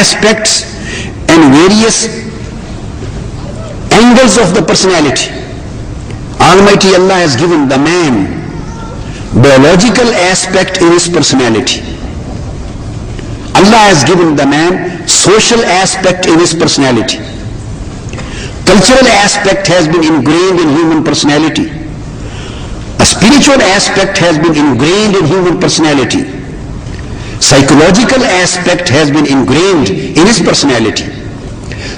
aspects and various angles of the personality. Almighty Allah has given the man biological aspect in his personality. Allah has given the man social aspect in his personality. Cultural aspect has been ingrained in human personality. A spiritual aspect has been ingrained in human personality. Psychological aspect has been ingrained in his personality.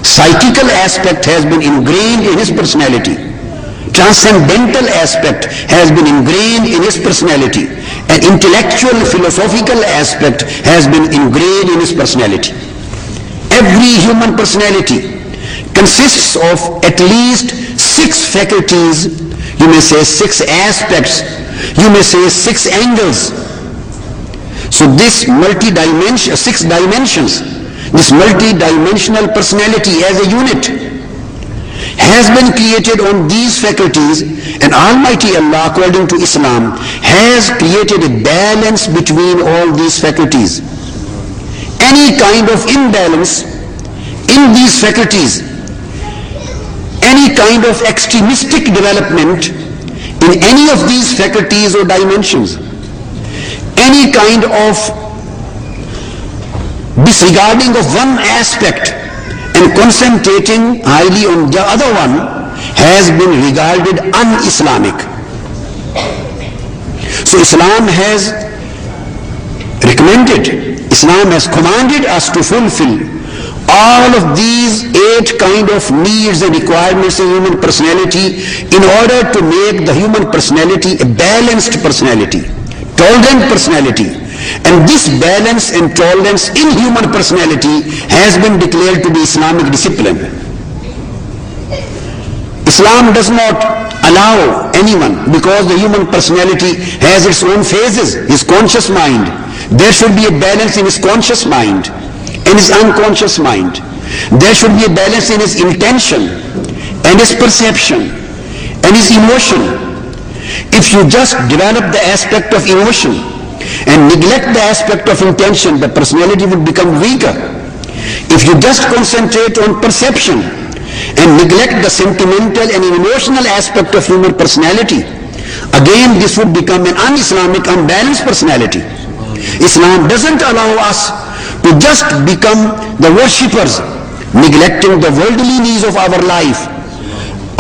Psychical aspect has been ingrained in his personality. Transcendental aspect has been ingrained in his personality. An intellectual, philosophical aspect has been ingrained in his personality. Every human personality consists of at least 6 faculties, you may say 6 aspects, you may say 6 angles. So this 6 dimensions, this multi-dimensional personality as a unit has been created on these faculties, and Almighty Allah, according to Islam, has created a balance between all these faculties. Any kind of imbalance in these faculties, any kind of extremistic development in any of these faculties or dimensions, any kind of disregarding of one aspect and concentrating highly on the other one has been regarded un-Islamic. So Islam has recommended, Islam has commanded us to fulfill all of these 8 kind of needs and requirements in human personality in order to make the human personality a balanced personality, tolerant personality. And this balance and tolerance in human personality has been declared to be Islamic discipline. Islam does not allow anyone, because the human personality has its own phases, his conscious mind. There should be a balance in his conscious mind and his unconscious mind. There should be a balance in his intention and his perception and his emotion. If you just develop the aspect of emotion and neglect the aspect of intention, the personality would become weaker. If you just concentrate on perception and neglect the sentimental and emotional aspect of human personality, again this would become an un-Islamic, unbalanced personality. Islam doesn't allow us to just become the worshippers, neglecting the worldly needs of our life.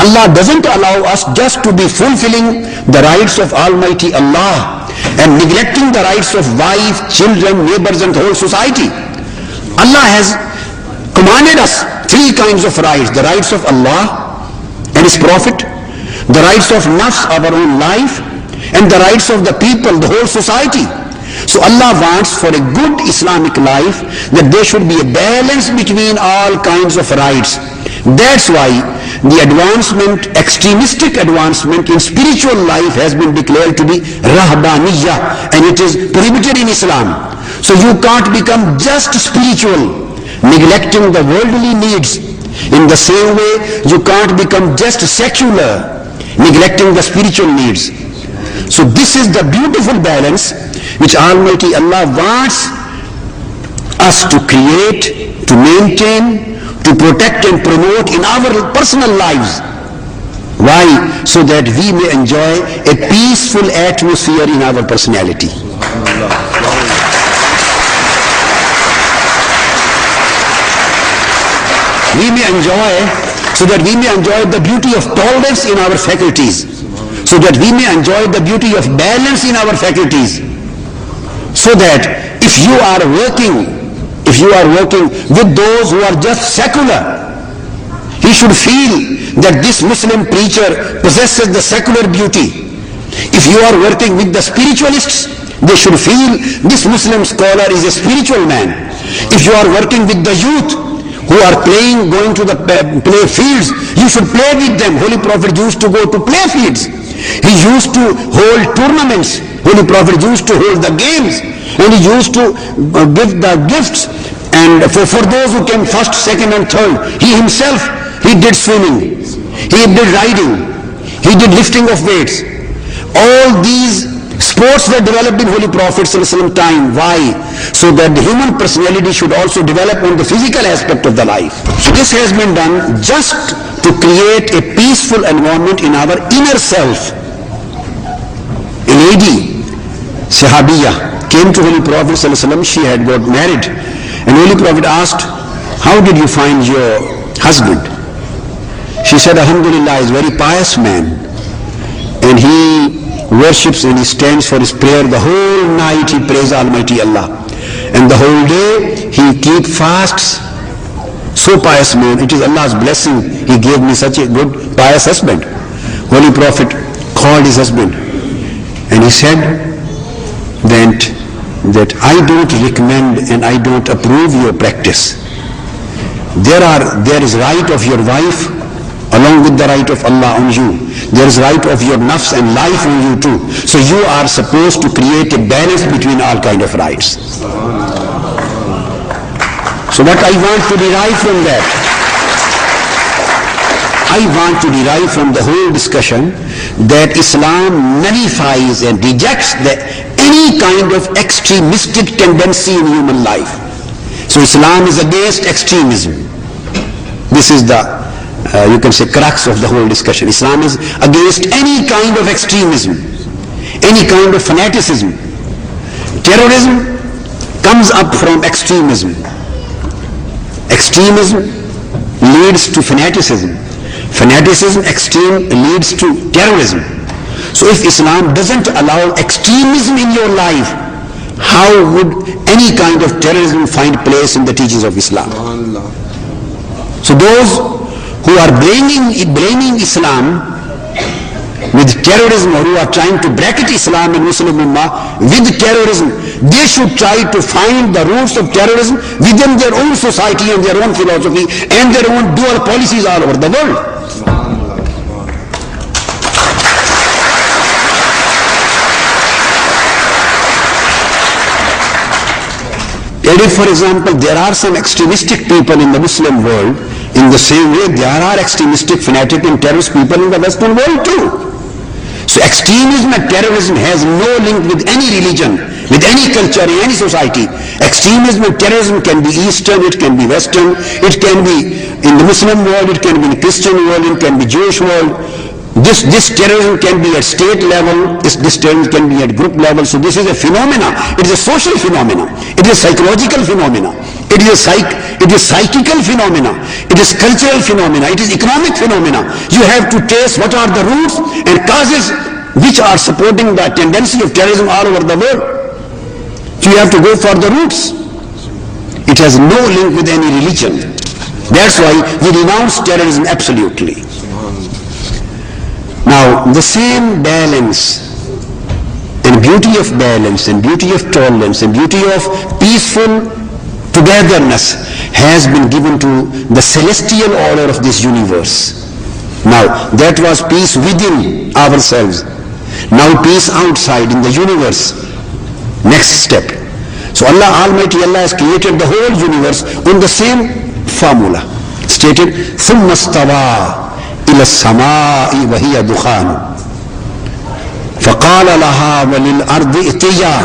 Allah doesn't allow us just to be fulfilling the rights of Almighty Allah and neglecting the rights of wife, children, neighbors and whole society. Allah has commanded us 3 kinds of rights: the rights of Allah and His Prophet, the rights of nafs, our own life, and the rights of the people, the whole society. So Allah wants for a good Islamic life that there should be a balance between all kinds of rights. That's why the advancement, extremistic advancement in spiritual life has been declared to be rahbaniyah, and it is prohibited in Islam. So you can't become just spiritual, neglecting the worldly needs. In the same way, you can't become just secular, neglecting the spiritual needs. So this is the beautiful balance which Almighty Allah wants us to create, to maintain, to protect and promote in our personal lives. Why? So that we may enjoy a peaceful atmosphere in our personality. We may enjoy, so that we may enjoy the beauty of tolerance in our faculties, so that we may enjoy the beauty of balance in our faculties, so that if you are working with those who are just secular, he should feel that this Muslim preacher possesses the secular beauty. If you are working with the spiritualists, they should feel this Muslim scholar is a spiritual man. If you are working with the youth who are going to the play fields, you should play with them. Holy Prophet used to go to play fields. He used to hold tournaments. Holy Prophet used to hold the games, and he used to give the gifts. And for those who came first, second and third, he himself, he did swimming, he did riding, he did lifting of weights. All these sports sports were developed in Holy Prophet ﷺ time. Why? So that the human personality should also develop on the physical aspect of the life. So this has been done just to create a peaceful environment in our inner self. A lady, Sahabiya, came to Holy Prophet ﷺ. She had got married. And Holy Prophet asked, how did you find your husband? She said, Alhamdulillah, he is a very pious man. And he worships and he stands for his prayer. The whole night he prays Almighty Allah. And the whole day he keeps fasts. So pious man, it is Allah's blessing. He gave me such a good pious husband. Holy Prophet called his husband and he said that I don't recommend and I don't approve your practice. There is right of your wife along with the right of Allah on you. There is right of your nafs and life on you too. So you are supposed to create a balance between all kind of rights. So what I want to derive from that? I want to derive from the whole discussion that Islam nullifies and rejects any kind of extremistic tendency in human life. So Islam is against extremism. This is the you can say crux of the whole discussion. Islam is against any kind of extremism, any kind of fanaticism. Terrorism comes up from extremism. Extremism leads to fanaticism. Fanaticism, extreme, leads to terrorism. So if Islam doesn't allow extremism in your life, how would any kind of terrorism find place in the teachings of Islam? So those who are blaming Islam with terrorism, or who are trying to bracket Islam and Muslim Ummah with terrorism, they should try to find the roots of terrorism within their own society and their own philosophy and their own dual policies all over the world. And if, for example, there are some extremistic people in the Muslim world, in the same way there are extremistic, fanatic and terrorist people in the Western world too. So extremism and terrorism has no link with any religion, with any culture, in any society. Extremism and terrorism can be Eastern, it can be Western, it can be in the Muslim world, it can be in the Christian world, it can be Jewish world. This terrorism can be at state level, this terrorism can be at group level. So this is a phenomena. It is a social phenomena. It is a psychological phenomena. It is psychical phenomena. It is cultural phenomena. It is economic phenomena. You have to trace what are the roots and causes which are supporting the tendency of terrorism all over the world. So you have to go for the roots. It has no link with any religion. That's why we renounce terrorism absolutely. Now, the same balance and beauty of balance and beauty of tolerance and beauty of peaceful togetherness has been given to the celestial order of this universe. Now, that was peace within ourselves. Now peace outside in the universe. Next step. So Allah, Almighty Allah has created the whole universe on the same formula. Stated, ثُمَّ اسْتَوَى إلى السماء وهي دخان فقال لها وللأرض ائتيا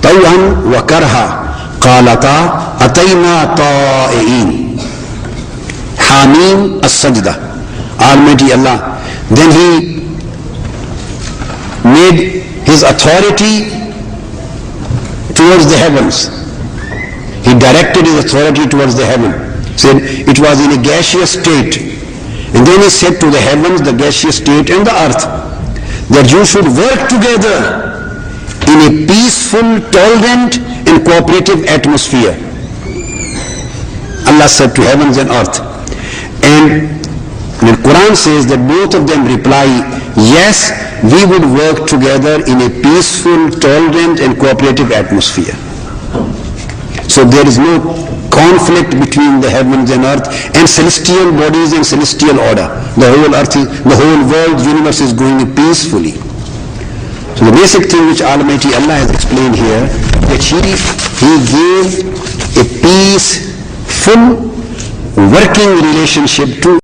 طوعا وكرها قالتا أتينا طائعين. Hamim as-Sajda. Almighty Allah, then He made His authority towards the heavens. He directed His authority towards the heaven. Said it was in a gaseous state. And then He said to the heavens, the gaseous state and the earth, that you should work together in a peaceful, tolerant and cooperative atmosphere. Allah said to heavens and earth. And the Quran says that both of them reply, yes, we would work together in a peaceful, tolerant and cooperative atmosphere. So there is no conflict between the heavens and earth and celestial bodies and celestial order. The whole earth, the whole world, universe is going peacefully. So the basic thing which Almighty Allah has explained here, that He gave a peaceful working relationship to